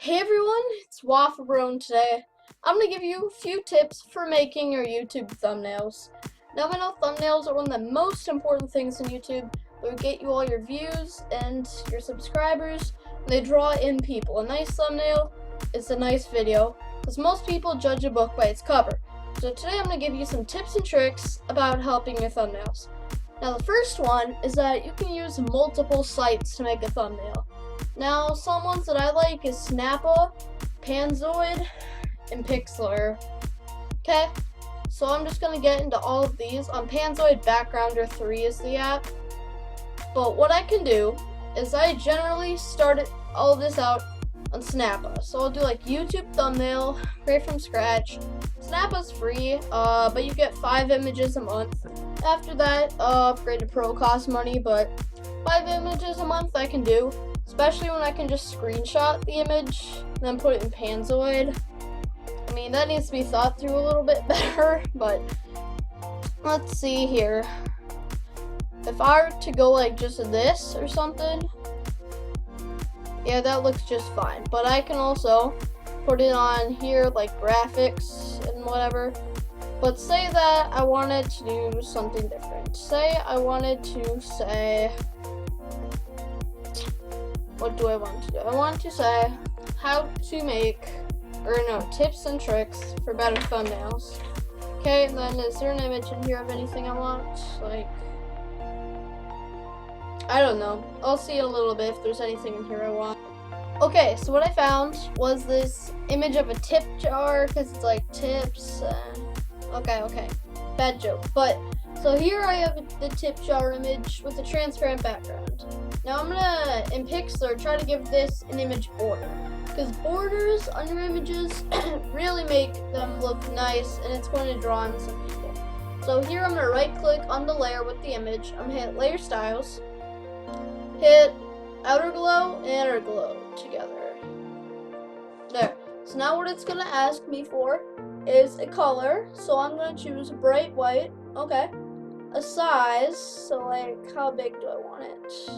Hey everyone, it's Waffle Bro, and today I'm going to give you a few tips for making your YouTube thumbnails. Now I know thumbnails are one of the most important things in YouTube. They'll get you all your views and your subscribers, and they draw in people. A nice thumbnail is a nice video, because most people judge a book by its cover. So today I'm going to give you some tips and tricks about helping your thumbnails. Now the first one is that you can use multiple sites to make a thumbnail. Now, some ones that I like is Snappa, Panzoid, and Pixlr. Okay, so I'm just going to get into all of these. On Panzoid, Backgrounder 3 is the app. But what I can do is I generally start all of this out on Snappa. So I'll do like YouTube thumbnail, right from scratch. Snappa's free, but you get 5 images a month. After that, upgrade to Pro costs money, but 5 images a month I can do. Especially when I can just screenshot the image and then put it in Panzoid. I mean, that needs to be thought through a little bit better, but let's see here. If I were to go like just this or something, yeah, that looks just fine. But I can also put it on here like graphics and whatever. But say that I wanted to do something different. Say I wanted to say, what do I want to do? I want to say how to make, tips and tricks for better thumbnails. Okay, and then is there an image in here of anything I want? Like, I don't know. I'll see in a little bit if there's anything in here I want. Okay, so what I found was this image of a tip jar, because it's like tips. Okay. Bad joke. But, so here I have the tip jar image with a transparent background. Now I'm gonna, in Pixlr, try to give this an image border. Because borders on your images really make them look nice, and it's going to draw in some people. So here I'm gonna right click on the layer with the image. I'm gonna hit layer styles, hit outer glow and inner glow together. There. So now what it's gonna ask me for is a color. So I'm gonna choose bright white. Okay. A size. So like, how big do I want it?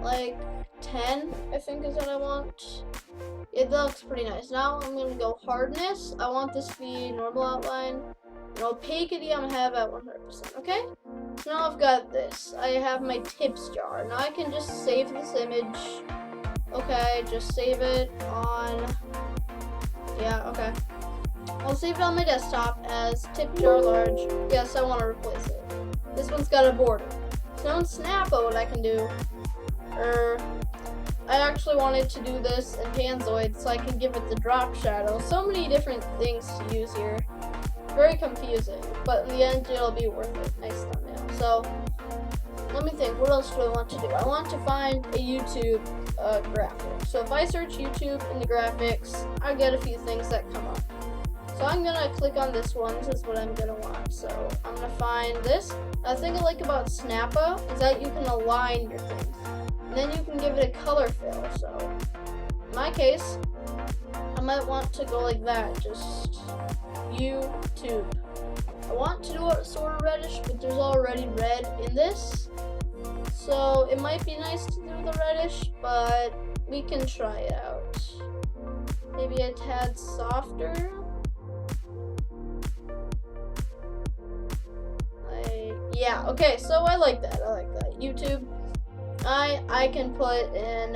Like 10, I think is what I want. It looks pretty nice. Now I'm gonna go hardness. I want this to be normal outline. And opacity I'm gonna have at 100%. Okay. So now I've got this. I have my tips jar. Now I can just save this image. Okay, just save it on. Yeah. Okay. I'll save it on my desktop as tip jar large. Yes, I want to replace it. This one's got a border. So now in Snappa, what I can do, I actually wanted to do this in Panzoid so I can give it the drop shadow. So many different things to use here. Very confusing, but in the end it'll be worth it. Nice thumbnail. So let me think, what else do I want to do? I want to find a YouTube graphic. So if I search YouTube in the graphics, I get a few things that come up. So I'm gonna click on this one. This is what I'm gonna want. So I'm gonna find this. The thing I like about Snappa is that you can align your things. And then you can give it a color fill. So in my case, I might want to go like that. Just YouTube. I want to do it sort of reddish, but there's already red in this. So it might be nice to do the reddish, but we can try it out. Maybe a tad softer. Yeah, okay, so I like that. YouTube, I can put in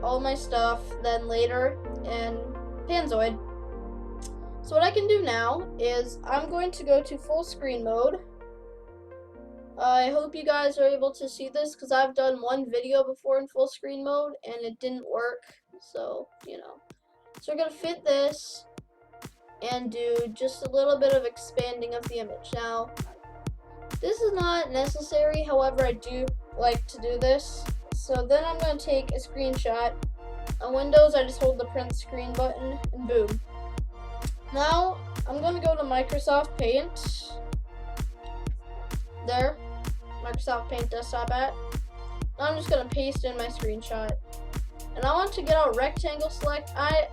all my stuff then later in Panzoid. So what I can do now is I'm going to go to full screen mode. I hope you guys are able to see this because I've done one video before in full screen mode and it didn't work. So, So we're going to fit this and do just a little bit of expanding of the image. Now, this is not necessary, however, I do like to do this. So then I'm going to take a screenshot. On Windows, I just hold the print screen button and boom. Now, I'm going to go to Microsoft Paint. There, Microsoft Paint desktop app. Now I'm just going to paste in my screenshot. And I want to get out rectangle select. I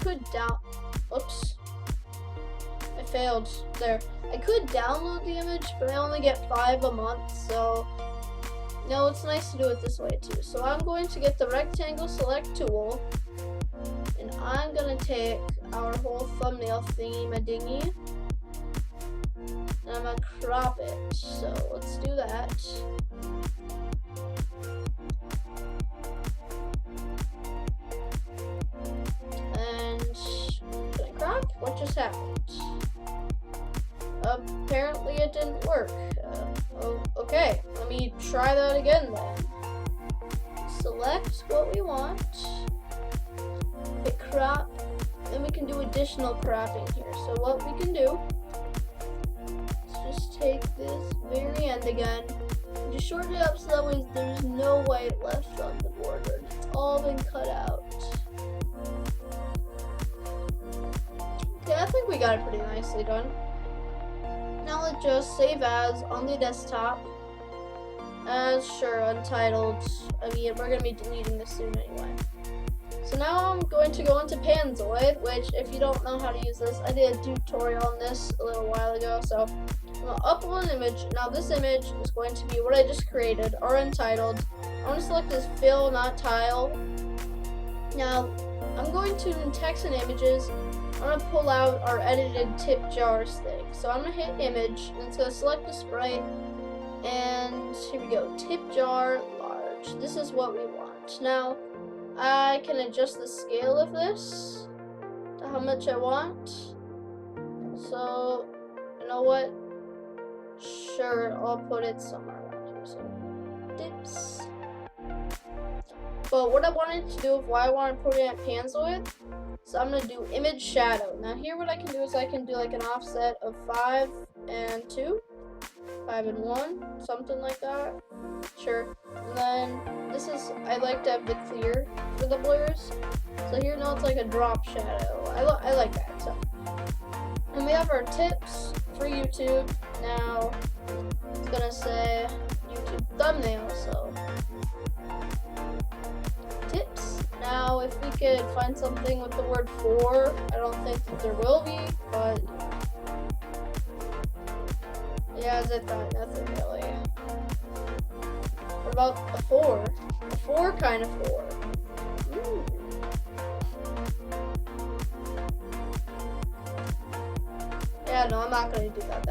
could oops. I failed there. I could download the image, but I only get 5 a month, so Now it's nice to do it this way too. So I'm going to get the rectangle select tool, and I'm gonna take our whole thumbnail thingy-ma-dingy, and I'm gonna crop it. So let's do that. And can I crop? What just happened? Apparently it didn't work. Okay, let me try that again then. Select what we want, hit crop, then we can do additional cropping here. So what we can do is just take this very end again, and just shorten it up so that way there's no white left on the border, and it's all been cut out. Okay, I think we got it pretty nicely done. Now let's just save as on the desktop as sure untitled. I mean, we're gonna be deleting this soon anyway. So now I'm going to go into Panzoid, which if you don't know how to use this, I did a tutorial on this a little while ago. So I'm gonna upload an image. Now this image is going to be what I just created, or untitled. I want to select this fill, not tile. Now I'm going to, in text and images, I'm going to pull out our edited tip jars thing. So I'm going to hit image, and it's going to select the sprite, and here we go, tip jar large. This is what we want. Now, I can adjust the scale of this to how much I want. So, you know what? Sure, I'll put it somewhere around here. So, tips. But what I wanted to do, why I want to put it at Panzoid, so I'm going to do image shadow. Now here what I can do is I can do like an offset of 5 and 2, 5 and 1, something like that. Sure. And then this is, I like to have the clear for the blurs. So here now it's like a drop shadow. I like that. So, and we have our tips for YouTube. Now it's going to say YouTube thumbnail. So tips. Now, if we could find something with the word for, I don't think that there will be, but yeah, as I thought, nothing really. What about a 4? A 4 kind of 4. Ooh. Yeah, no, I'm not gonna do that.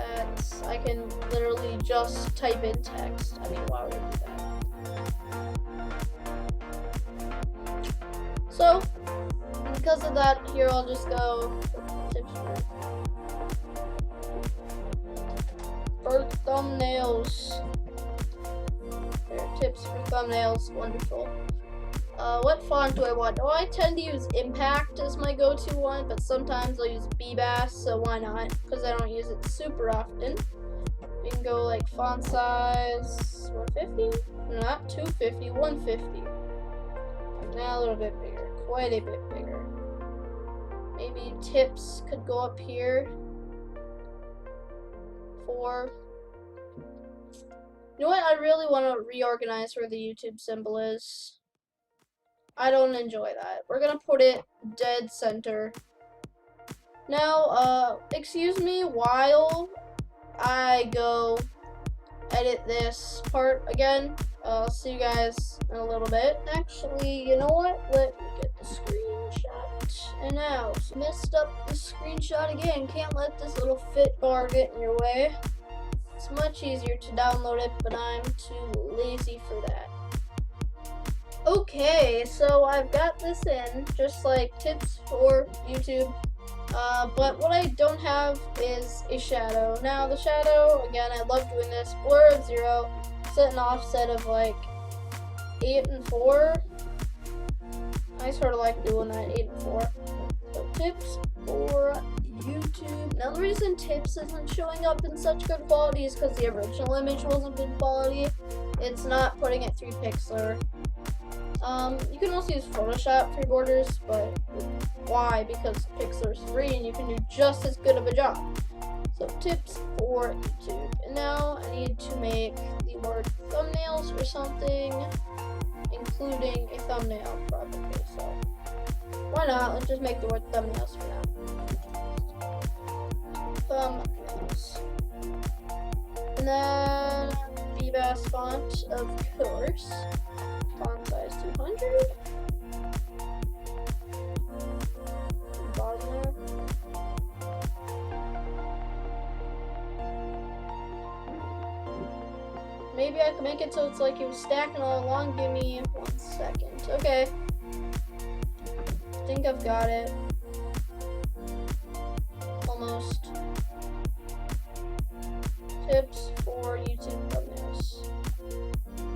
I can literally just type in text. I mean, why would I do that? So, because of that, here I'll just go tips for thumbnails. There are tips for thumbnails, wonderful. What font do I want? Oh, I tend to use Impact as my go-to one, but sometimes I'll use BBass, so why not? Because I don't use it super often. We can go like font size 150? Not 250, 150. Now a little bit bigger. Quite a bit bigger. Maybe tips could go up here. 4. You know what? I really want to reorganize where the YouTube symbol is. I don't enjoy that. We're gonna put it dead center. Now, excuse me while I go edit this part again. I'll see you guys in a little bit. Actually, you know what? Let me get the screenshot. And now, messed up the screenshot again. Can't let this little fit bar get in your way. It's much easier to download it, but I'm too lazy for that. Okay, so I've got this in, just like tips for YouTube. But what I don't have is a shadow. Now the shadow, again, I love doing this. Blur of 0, set an offset of like 8 and 4. I sort of like doing that, 8 and 4. So tips for YouTube. Now the reason tips isn't showing up in such good quality is because the original image wasn't good quality. It's not putting it through Pixlr. You can also use Photoshop for your borders, but why? Because Pixlr is free and you can do just as good of a job. So tips for YouTube. And now I need to make the word thumbnails or something, including a thumbnail probably. So why not? Let's just make the word thumbnails for now. Thumbnails. And then ass font, of course. Font size 200. Bottom there. Maybe I can make it so it's like it was stacking all along. Give me 1 second. Okay. I think I've got it. Almost. Tips for YouTube thumbnails.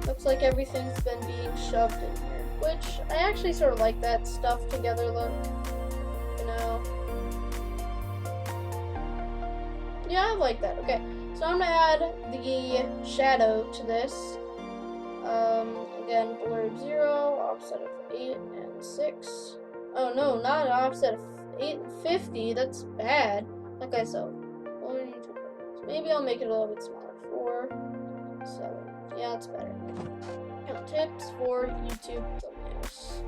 Looks like everything's been being shoved in here, which I actually sort of like that stuff together look. You know. Yeah, I like that. Okay. So I'm gonna add the shadow to this. Again, blurb 0, offset of 8 and 6. Oh no, not an offset of 8 and 50. That's bad. Okay, so maybe I'll make it a little bit smaller. 4, 7. Yeah, that's better. Now, tips for YouTube thumbnails.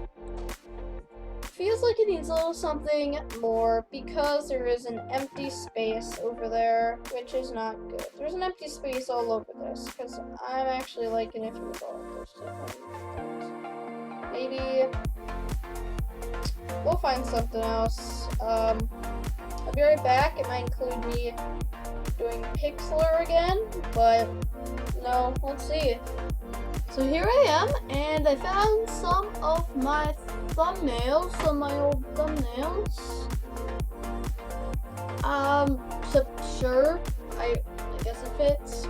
Feels like it needs a little something more because there is an empty space over there, which is not good. There's an empty space all over this because I'm actually liking it for the ball. Maybe we'll find something else. I'll be right back. It might include me doing pixlr again, but no, let's see. So here I am, and I found some of my thumbnails, some of my old thumbnails. So sure, I guess it fits.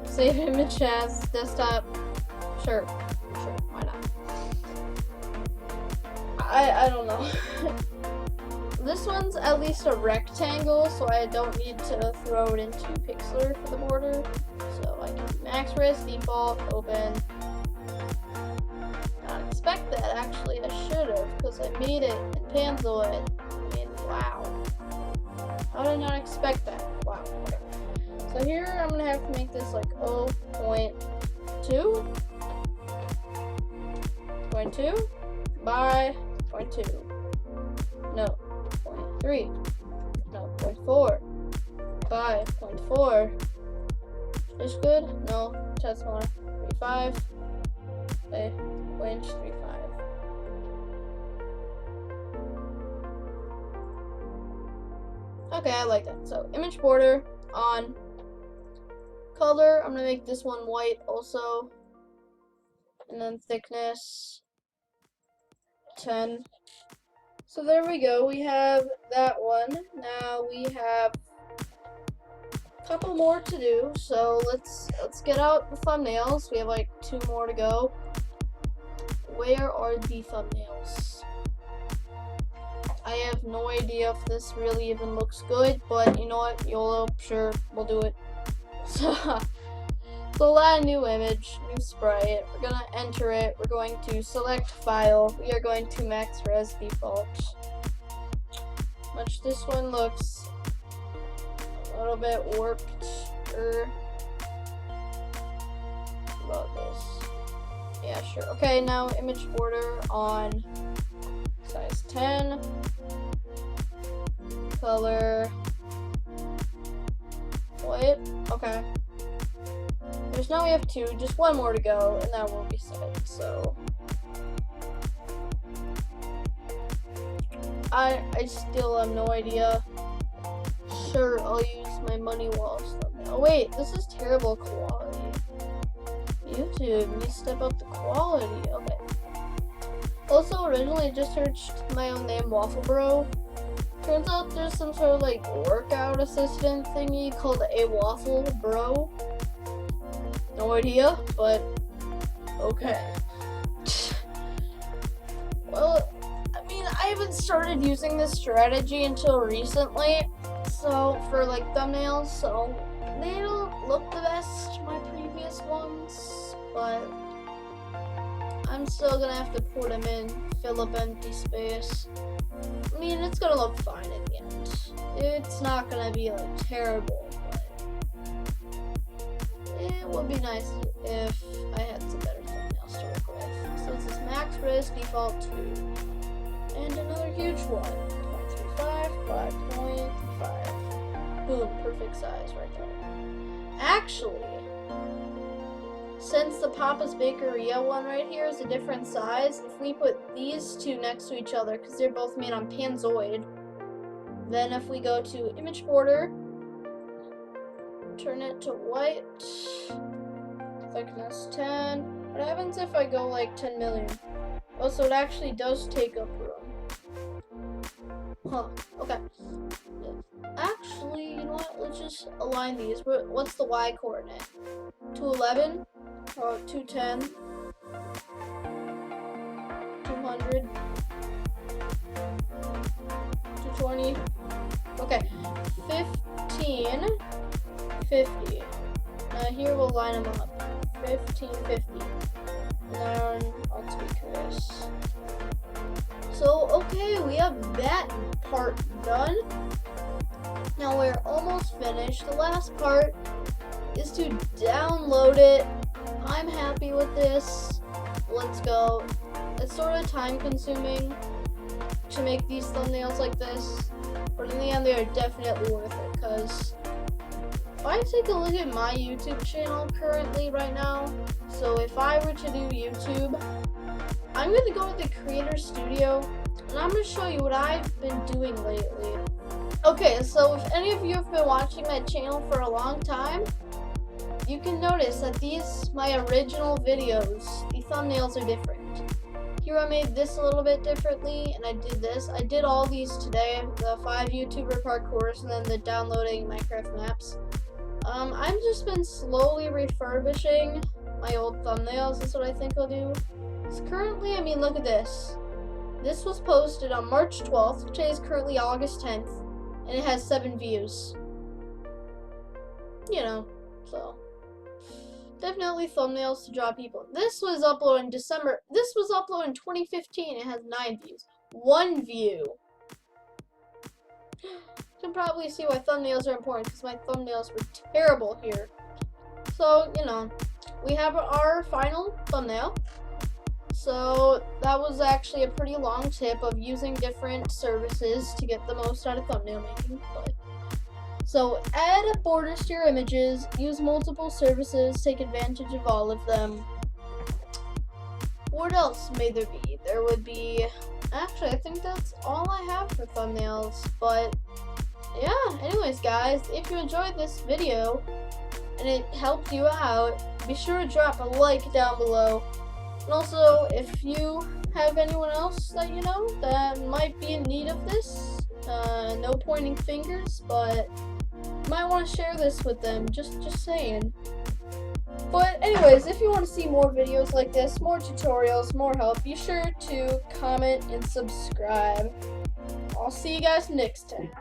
Save image as desktop. Sure, why not? I don't know. This one's at least a rectangle, so I don't need to throw it into pixlr for the border. So I can max res default open. Not expect that actually. I should have because I made it in Panzoid. I mean, wow. How did I not expect that? Wow. Okay. So here I'm gonna have to make this like 0.2 by 0.2. No. 0.3. No. 0.4 by 0.4. Is good? No. Test smaller. 3.5. Okay. 0.35. Okay, I like that. So image border on. Color, I'm gonna make this one white also. And then thickness 10. So there we go. We have that one. Now we have a couple more to do. So let's get out the thumbnails. We have like 2 more to go. Where are the thumbnails? I have no idea if this really even looks good, but you know what? YOLO, sure, we'll do it. So we'll add a new image, new sprite. We're gonna enter it. We're going to select file. We are going to max res default. Much this one looks a little bit warped. About this. Yeah, sure. Okay, now image border on size 10. Color white. Okay. There's now we have 2, just 1 more to go, and that will be set. So I still have no idea. Sure, I'll use my money walls thumbnail. Oh wait, this is terrible quality. YouTube, you step up the quality. Okay. Also, originally I just searched my own name, Waffle Bro. Turns out there's some sort of like workout assistant thingy called a Waffle Bro. No idea, but okay. Well, I mean, I haven't started using this strategy until recently, so for like thumbnails, so they don't look the best, my previous ones, but I'm still gonna have to put them in, fill up empty space. I mean, it's gonna look fine in the end. It's not gonna be like terrible, but it would be nice if I had some better thumbnails to work with. So this is max res default 2. And another huge one. 0.35 by 0.5. Boom, perfect size right there. Actually, since the Papa's Bakeria one right here is a different size, if we put these two next to each other, because they're both made on Panzoid, then if we go to image border, turn it to white, thickness 10. What happens if I go like 10 million? Oh, so it actually does take up room. Huh, okay. Actually, you know what? Let's just align these. What's the Y coordinate? 211? Oh, 210. 200. 220. Okay. 15. 50. Now here we'll line them up. 15, 50. And then I'll tweak this. So, okay, we have that part done. Now we're almost finished. The last part is to download it. I'm happy with this. Let's go. It's sort of time consuming to make these thumbnails like this, but in the end they are definitely worth it, because if I take a look at my YouTube channel currently right now, so if I were to do YouTube, I'm going to go with the Creator Studio, and I'm going to show you what I've been doing lately. Okay, so if any of you have been watching my channel for a long time, you can notice that these, my original videos, the thumbnails are different. Here I made this a little bit differently, and I did this. I did all these today, the 5 YouTuber parkours, and then the downloading Minecraft maps. I've just been slowly refurbishing my old thumbnails. That's what I think I'll do. So currently, I mean, look at this. This was posted on March 12th. Today is currently August 10th, and it has 7 views. You know, so definitely thumbnails to draw people. This was uploaded in December. This was uploaded in 2015. It has 9 views. 1 view. You can probably see why thumbnails are important, because my thumbnails were terrible here. So, you know, we have our final thumbnail. So that was actually a pretty long tip of using different services to get the most out of thumbnail making. So add borders to your images, use multiple services, take advantage of all of them. What else may there be? There would be, actually I think that's all I have for thumbnails, but yeah, anyways guys, if you enjoyed this video and it helped you out, be sure to drop a like down below. And also, if you have anyone else that you know that might be in need of this, no pointing fingers, but you might want to share this with them, just saying. But anyways, if you want to see more videos like this, more tutorials, more help, be sure to comment and subscribe. I'll see you guys next time.